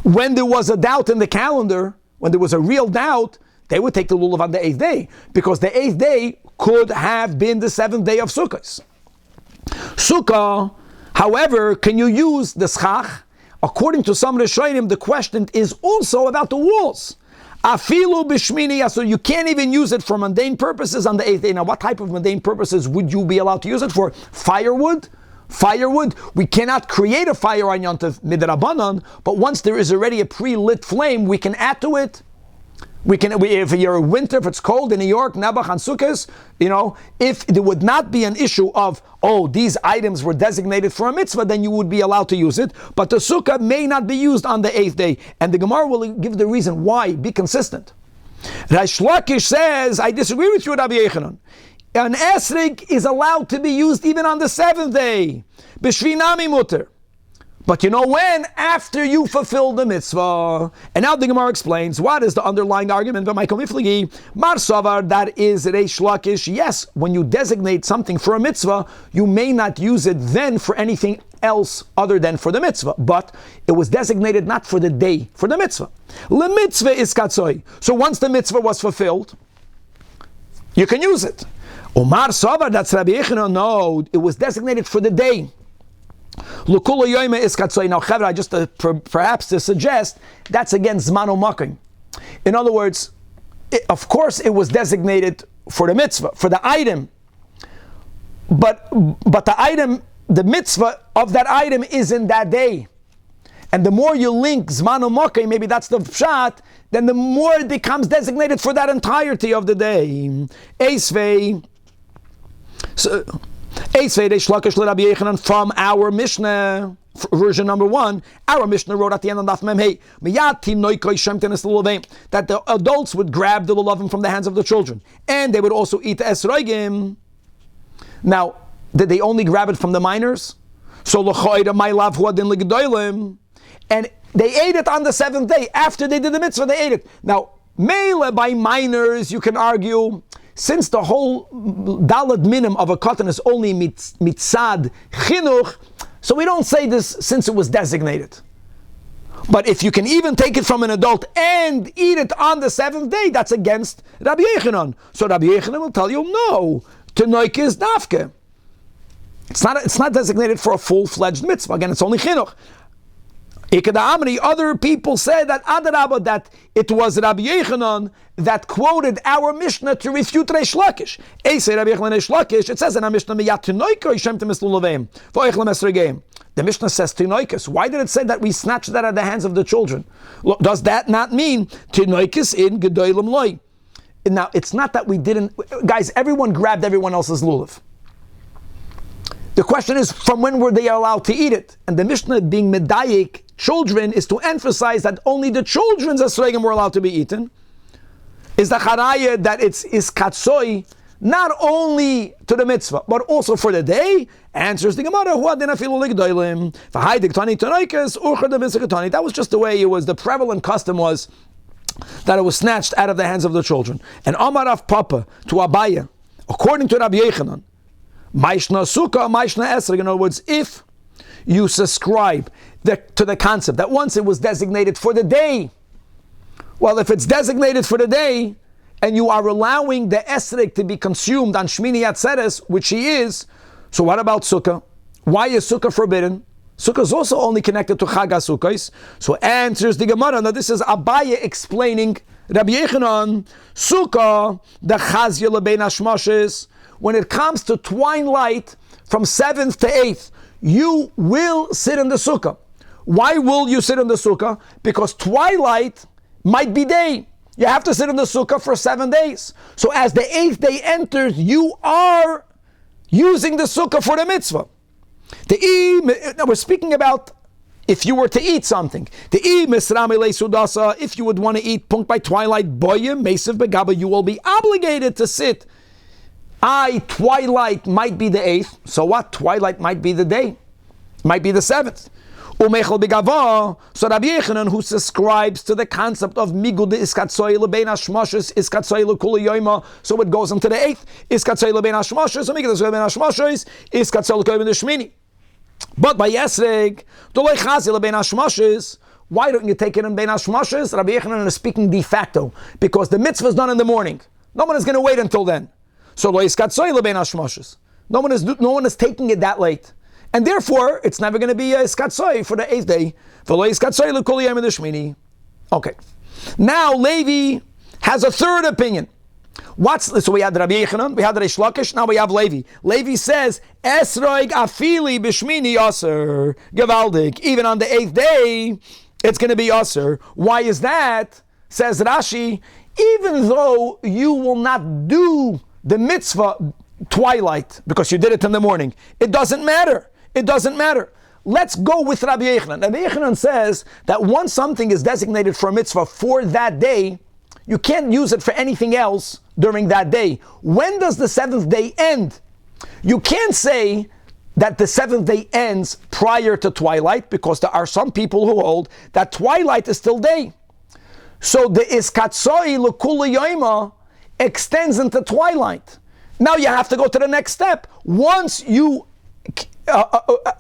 When there was a doubt in the calendar, when there was a real doubt, they would take the lulav on the 8th day, because the 8th day could have been the 7th day of Sukkot. Sukah, however, can you use the schach? According to some Rishonim, the question is also about the walls. Afilu b'shmini, so you can't even use it for mundane purposes on the 8th day. Now, what type of mundane purposes would you be allowed to use it for? Firewood? Firewood. We cannot create a fire on Yom Tov midrabanan, but once there is already a pre-lit flame, we can add to it. If you're winter, if it's cold in New York, Nabach and Sukkahs, if there would not be an issue of, these items were designated for a mitzvah, then you would be allowed to use it. But the Sukkah may not be used on the 8th day. And the Gemara will give the reason why. Be consistent. Reish Lakish says, I disagree with you, Rabbi Yechanan. An esrig is allowed to be used even on the 7th day. B'shvinami mutter. But you know when? After you fulfill the mitzvah. And now the Gemara explains, what is the underlying argument? Mar Savar, that is Reish Lakish. Yes, when you designate something for a mitzvah, you may not use it then for anything else other than for the mitzvah. But it was designated not for the day, for the mitzvah. Le mitzvah is katzoi. So once the mitzvah was fulfilled, you can use it. Omar Savar, that's Rabbi Yechanan. No, it was designated for the day. Now, Chavra, just perhaps to suggest, that's against Zman U'Makom. In other words, of course it was designated for the mitzvah, for the item. But the item, the mitzvah of that item is in that day. And the more you link Zman U'Makom, maybe that's the pshat, then the more it becomes designated for that entirety of the day. Eisvei. From our Mishnah, version number 1, our Mishnah wrote at the end of Daf Mem Hey, that the adults would grab the lulavim from the hands of the children, and they would also eat the esrogim. Now, did they only grab it from the minors? So and they ate it on the 7th day after they did the mitzvah. They ate it. Now, mele by minors, you can argue. Since the whole dalad minim of a katan is only mitzad chinuch, so we don't say this since it was designated. But if you can even take it from an adult and eat it on the 7th day, that's against Rabbi Yechanan. So Rabbi Yechanan will tell you, no, tenoik is dafke. It's not designated for a full-fledged mitzvah. Again, it's only chinuch. Other people said that Adarabah, that it was Rabbi Yechanan that quoted our Mishnah to refute Reish Lakish. It says in our Mishnah, the Mishnah says Tinoikus. Why did it say that we snatched that at the hands of the children? Does that not mean Tinoikus in Gedolim Loi? Now, it's not that we didn't, guys, everyone grabbed everyone else's lulav. The question is, from when were they allowed to eat it? And the Mishnah being medayik, children, is to emphasize that only the children's esregim were allowed to be eaten. Is the charaya that it's katsoi, not only to the mitzvah, but also for the day? Answers the Gemara, that was just the way it was. The prevalent custom was that it was snatched out of the hands of the children. And Amar of Papa to Abaya, according to Rabbi Yechanan, Maishna Sukah, Maishna Esrog. In other words, if you subscribe to the concept that once it was designated for the day, well, if it's designated for the day, and you are allowing the esrog to be consumed on Shmini Atzeres, which he is, so what about Sukkah? Why is Sukkah forbidden? Sukkah is also only connected to Chag HaSukkos. So answers the Gemara. Now this is Abaye explaining Rabbi Yechanan, Sukkah, the Chazya Lebein Hashmoshes. When it comes to twilight from 7th to 8th, you will sit in the Sukkah. Why will you sit in the Sukkah? Because twilight might be day. You have to sit in the Sukkah for 7 days. So as the 8th day enters, you are using the Sukkah for the mitzvah. Now we're speaking about if you were to eat something. If you would want to eat punk by twilight, you will be obligated to sit. Twilight might be the 8th. So what? Twilight might be the day. Might be the 7th. So Rabbi Yechanan, who subscribes to the concept of migud iskatsoy lebein hashmoshes iskatsoy lekula yoyma, so it goes into the 8th. Iskatsoy lebein hashmoshes, so migud lebein hashmoshes iskatsoy lekula shmini. But by Esrog, dolei chazi lebein hashmoshes. Why don't you take it in bein hashmoshes? Rabbi Yechanan is speaking de facto because the mitzvah is done in the morning. No one is going to wait until then. So lo iskatsoy lebein hashmoshes. No one is taking it that late. And therefore, it's never going to be a iskatsoy for the 8th day. Okay. Now Levi has a third opinion. So we had Rabbi Yechanan, we had Reish Lakish, now we have Levi. Levi says, Esroig afili b'shmini aser gevaldik. Even on the 8th day, it's going to be aser. Why is that? Says Rashi, even though you will not do the mitzvah twilight, because you did it in the morning, it doesn't matter. It doesn't matter. Let's go with Rabbi Yechanan. Rabbi Yechanan says that once something is designated for a mitzvah for that day, you can't use it for anything else during that day. When does the 7th day end? You can't say that the 7th day ends prior to twilight, because there are some people who hold that twilight is still day. So the iskatsoi l'kula yoima extends into twilight. Now you have to go to the next step. Once you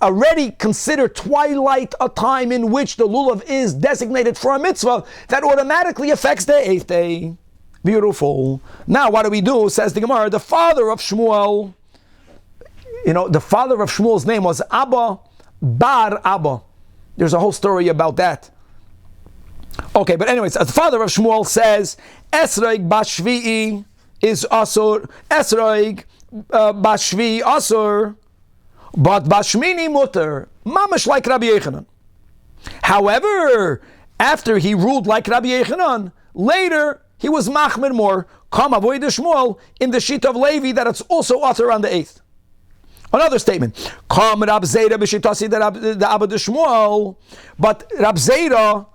already consider twilight a time in which the lulav is designated for a mitzvah, that automatically affects the 8th day. Beautiful. Now what do we do? Says the Gemara, the father of Shmuel, the father of Shmuel's name was Abba Bar Abba. There's a whole story about that. Okay, but anyways, the father of Shmuel says, Esroig Bashvi'i is Asur, Esroig Bashvi'i Asur, but Bashmini Mutter, mamash like Rabbi Yechanan. However, after he ruled like Rabbi Yechanan, later he was machmir more, Kam avoid the Shmuel, in the sheet of Levi, that it's also utter on the 8th. Another statement, Kam Rab Zera b'shitasi the Abba de Shmuel, but Rab Zera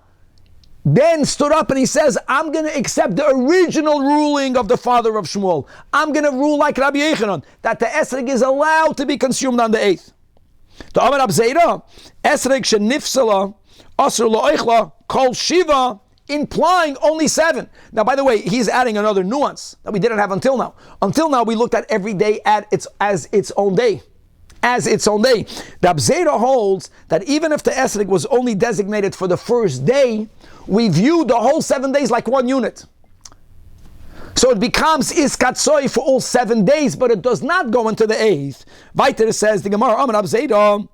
then stood up and he says, I'm going to accept the original ruling of the father of Shmuel. I'm going to rule like Rabbi Yechanan, that the esrog is allowed to be consumed on the 8th. The Amar Abzeira, esrog shenifsala, asr lo'eichla, kol shiva, implying only 7. Now, by the way, he's adding another nuance that we didn't have until now. Until now, we looked at every day as its own day. As its own day. The Abzeira holds that even if the esrog was only designated for the first day, we view the whole 7 days like one unit. So it becomes iskatsoi for all 7 days, but it does not go into the 8th. Weiter says the Gemara, Amar Abzeira,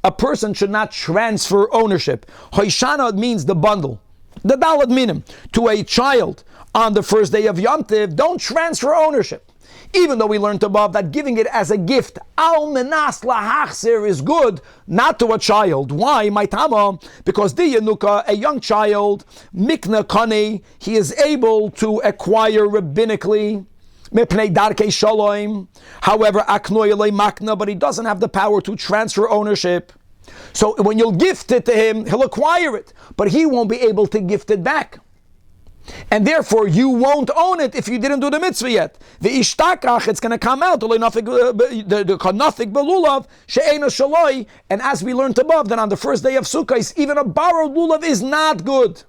a person should not transfer ownership. Hoishana means the bundle, the dalad minim, to a child on the first day of Yom Tov. Don't transfer ownership. Even though we learned above that giving it as a gift, al menas lahachzir, is good, not to a child. Why? Maitama, because the yenuka, a young child, mikna kane, he is able to acquire rabbinically, mipnei darkei shalom. However, aknoy elei makna, but he doesn't have the power to transfer ownership. So when you'll gift it to him, he'll acquire it, but he won't be able to gift it back. And therefore, you won't own it if you didn't do the mitzvah yet. The ishtakach, it's going to come out. And as we learned above, that on the first day of Sukah, even a borrowed lulav is not good.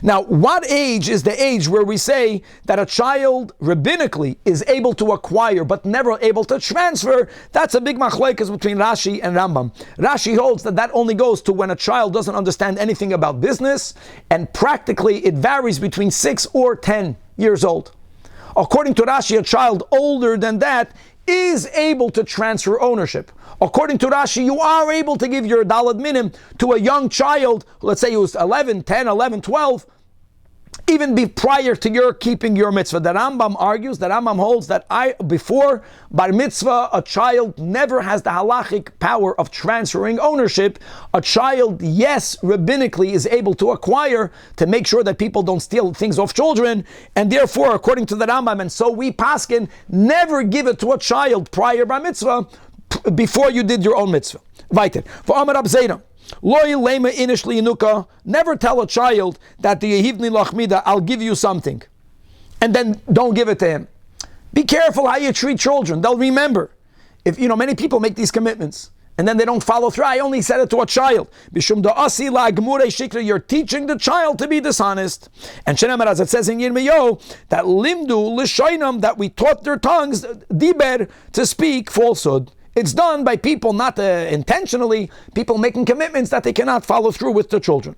Now, what age is the age where we say that a child rabbinically is able to acquire but never able to transfer? That's a big machlokes between Rashi and Rambam. Rashi holds that only goes to when a child doesn't understand anything about business, and practically it varies between 6 or 10 years old. According to Rashi, a child older than that is able to transfer ownership. According to Rashi, you are able to give your dalad minim to a young child, let's say he was 11, 10, 11, 12, even prior to your keeping your mitzvah. The Rambam argues, the Rambam holds that before bar mitzvah, a child never has the halachic power of transferring ownership. A child, yes, rabbinically is able to acquire to make sure that people don't steal things off children, and therefore, according to the Rambam, and so we paskin, never give it to a child prior bar mitzvah, before you did your own mitzvah. Weiter. For Amar Abzeira, never tell a child that the Yehivni Lachmida, I'll give you something, and then don't give it to him. Be careful how you treat children. They'll remember. If many people make these commitments and then they don't follow through. I only said it to a child. You're teaching the child to be dishonest. And Shenemar, as it says in Yirmiyahu, that limdu l'shoinam, that we taught their tongues, diber, to speak falsehood. It's done by people not intentionally, people making commitments that they cannot follow through with the children.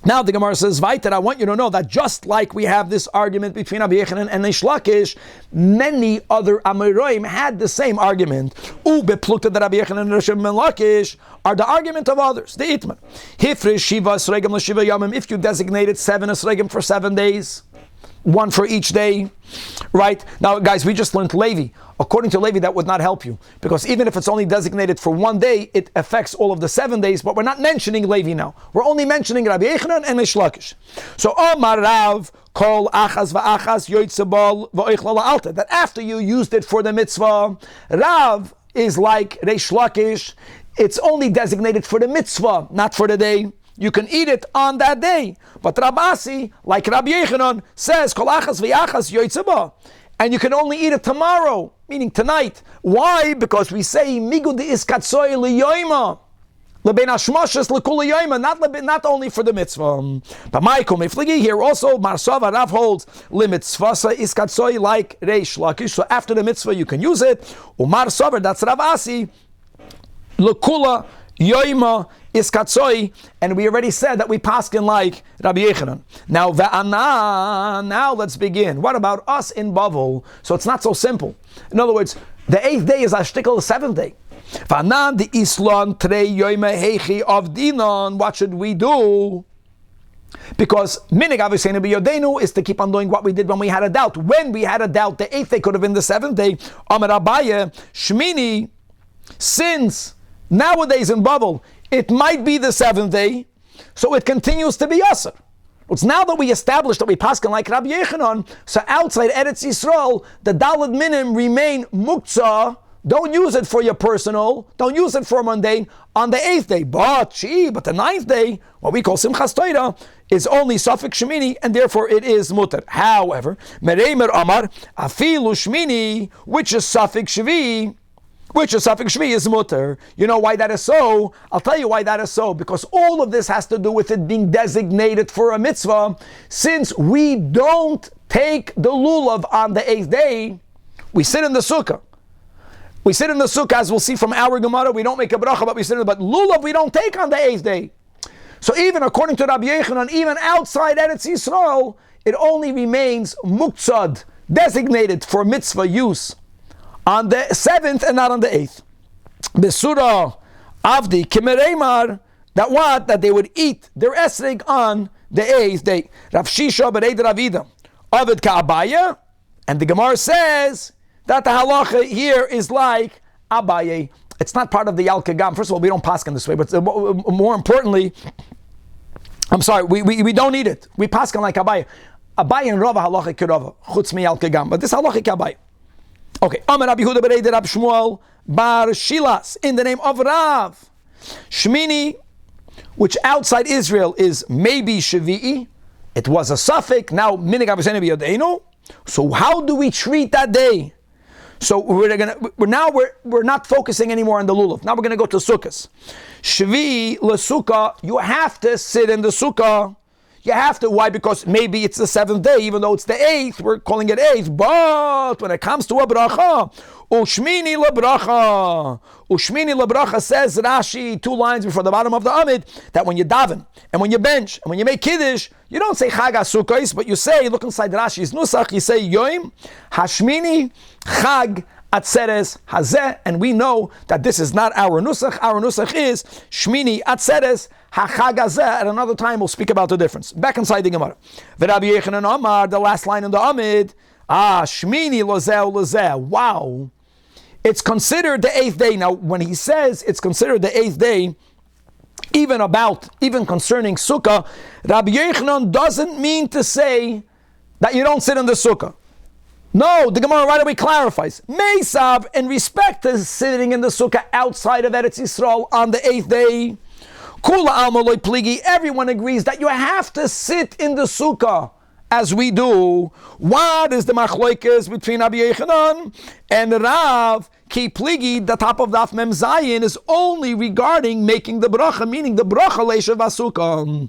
Now the Gemara says, Vaitar, I want you to know that just like we have this argument between Rabbi Yechanan and Reish Lakish, many other Amoraim had the same argument. Ubeplukta that Rabbi Yechanan and Reish Lakish are the argument of others. The Itman. Hifrish Shiva Esregim L'Shiva Yamim, if you designated 7 Esregim for 7 days, 1 for each day, right? Now, guys, we just learned Levi. According to Levi, that would not help you, because even if it's only designated for 1 day, it affects all of the 7 days, but we're not mentioning Levi now. We're only mentioning Rabbi Yechanan and Reish Lakish. So, Omar Rav, Kol Achaz Va'achaz Yoitzebal Va'oichlala Alta, that after you used it for the mitzvah, Rav is like Reish Lakish, it's only designated for the mitzvah, not for the day. You can eat it on that day. But Rabasi, like Rabbi Yechanan, says, Kol achas v'yachas yoitzeba, and you can only eat it tomorrow, meaning tonight. Why? Because we say, Migu de iskatsoy liyoyma, lebein hashmoshes lekul liyoyma, not only for the mitzvah. But Michael Mifligi here also, Marsava Rav holds, limitzvasa iskatsoy like Reish Lakish, so after the mitzvah you can use it. Umar Sover, that's Rabasi, lekula yoyma iskatzoi, and we already said that we paskin like Rabbi Yechanan. Now ve'ana, now let's begin. What about us in Bavel? So it's not so simple. In other words, the 8th day is ashtikal the 7th day. V'anan the islan trei yoyma heichi of dinan. What should we do? Because minig aviseinu b'yodenu is to keep on doing what we did when we had a doubt. When we had a doubt, the 8th day could have been the 7th day. Amar Abaye Shmini, since nowadays in Bavel it might be the 7th day, so it continues to be Asr. It's now that we established that we paskin like Rabbi Yechanan, so outside Eretz Yisrael, the Daled Minim remain Muktzah. Don't use it for your personal, don't use it for mundane on the 8th day. But the 9th day, what we call Simchas Torah, is only Safek Shemini, and therefore it is Mutter. However, Mereimer Amar, Afilu Shmini, which is Safek Shvi, is mutter. You know why that is so? I'll tell you why that is so. Because all of this has to do with it being designated for a mitzvah. Since we don't take the lulav on the 8th day, we sit in the sukkah. We sit in the sukkah, as we'll see from our Gemara. We don't make a bracha, but we sit in. But lulav we don't take on the 8th day. So even according to Rabbi Yechanan, even outside Eretz Yisrael, it only remains muktzad, designated for mitzvah use, on the 7th and not on the 8th. Besura Avdi Kimereimar, that what? That they would eat their esrog on the 8th day. Rav Shisha Bereid Ravida Avid Ka'abaya, and the Gemara says that the halacha here is like Abaye. It's not part of the Yal Kagam. First of all, we don't paskin this way, but more importantly, I'm sorry, we don't eat it. We paskin like Abaye. Abaye and Rava halacha kirava, chutz mi Yal Kagam. But this halacha Abaye. Okay, Amar Rabbi Yehuda Bereid Rab Shmuel Bar Shilas, in the name of Rav. Shmini, which outside Israel is maybe Shavi'i, it was a suffix, now Minig Aviseinu B'Yodeinu. So how do we treat that day? So we're not focusing anymore on the lulav. Now we're going to go to Sukkahs. Shvi LeSukkah, you have to sit in the Sukkah. You have to. Why? Because maybe it's the 7th day, even though it's the 8th, we're calling it 8th. But when it comes to a bracha, Ushmini lebracha says Rashi, 2 lines before the bottom of the Amid, that when you daven, and when you bench, and when you make Kiddush, you don't say Chag HaSukkos, but you say, look inside Rashi's Nusach, you say Yoim Hashmini Chag Atzeres Hazeh, and we know that this is not our Nusach. Our Nusach is Shmini Atzeres HaChag Hazeh. At another time we'll speak about the difference. Back inside the Gemara. V'Rabbi Yechanan Amar, the last line in the Amid, Shmini Lozeh. Wow. It's considered the 8th day. Now, when he says it's considered the 8th day, even concerning Sukkah, Rabbi Yechanan doesn't mean to say that you don't sit in the Sukkah. No, the Gemara right away clarifies. Meisav, in respect to sitting in the Sukkah outside of Eretz Yisrael on the 8th day, Kula Alma Loi Pligi, everyone agrees that you have to sit in the Sukkah, as we do. What is the machloikes between Rabbi Yechanan and Rav? Ki Pligi, the top of Daf Mem Zayin, is only regarding making the bracha, meaning the bracha leishav Sukkah.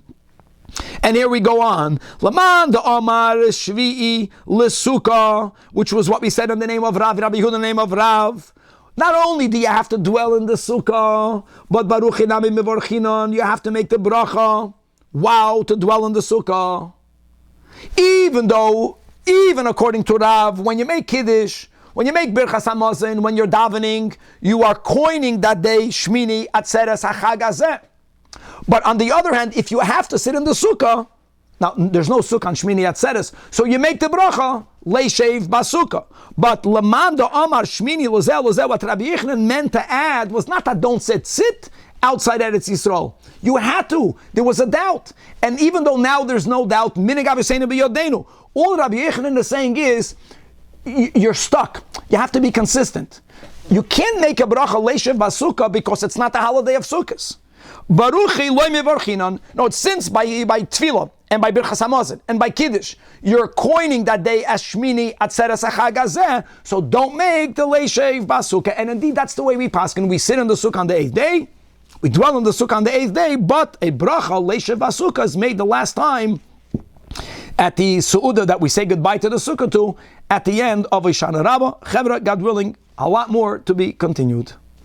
And here we go on. Laman the Omar Shvi'i L'Sukkah, which was what we said in the name of Rav, Rabbi Yehuda in the name of Rav. Not only do you have to dwell in the Sukkah, but Baruch Hinami Mevorchinon, you have to make the bracha. wow, to dwell in the sukkah. Even according to Rav, when you make Kiddush, when you make Birchas Hamazon, when you're davening, you are coining that day, Shmini Atzeres HaChag Hazeh. But on the other hand, if you have to sit in the sukkah, now there's no sukkah on Shmini Atzeres, so you make the bracha, Leishev Basukkah. But Lamanda Amar Shmini Lozeh, what Rabbi Yochanan meant to add was not that don't sit outside Eretz Yisrael. You had to. There was a doubt. And even though now there's no doubt, Minig Aviseinu B'Yodenu, all Rabbi Yochanan is saying is, you're stuck. You have to be consistent. You can't make a bracha Leishev Basukkah because it's not the holiday of Sukkot. Baruchi loy mevarchinan. No, it's since by Tefilla and by Birchas Hamazon and by Kiddush, you're coining that day as Shmini Atzeres HaChag Hazeh, so don't make the Leishev Basukkah. And indeed, that's the way we paskin. We sit in the sukkah on the 8th day, we dwell in the sukkah on the 8th day, but a bracha Leishev Basukkah is made the last time at the Su'udah that we say goodbye to the sukkah to, at the end of Ishana Rabbah. Chevra, God willing, a lot more to be continued.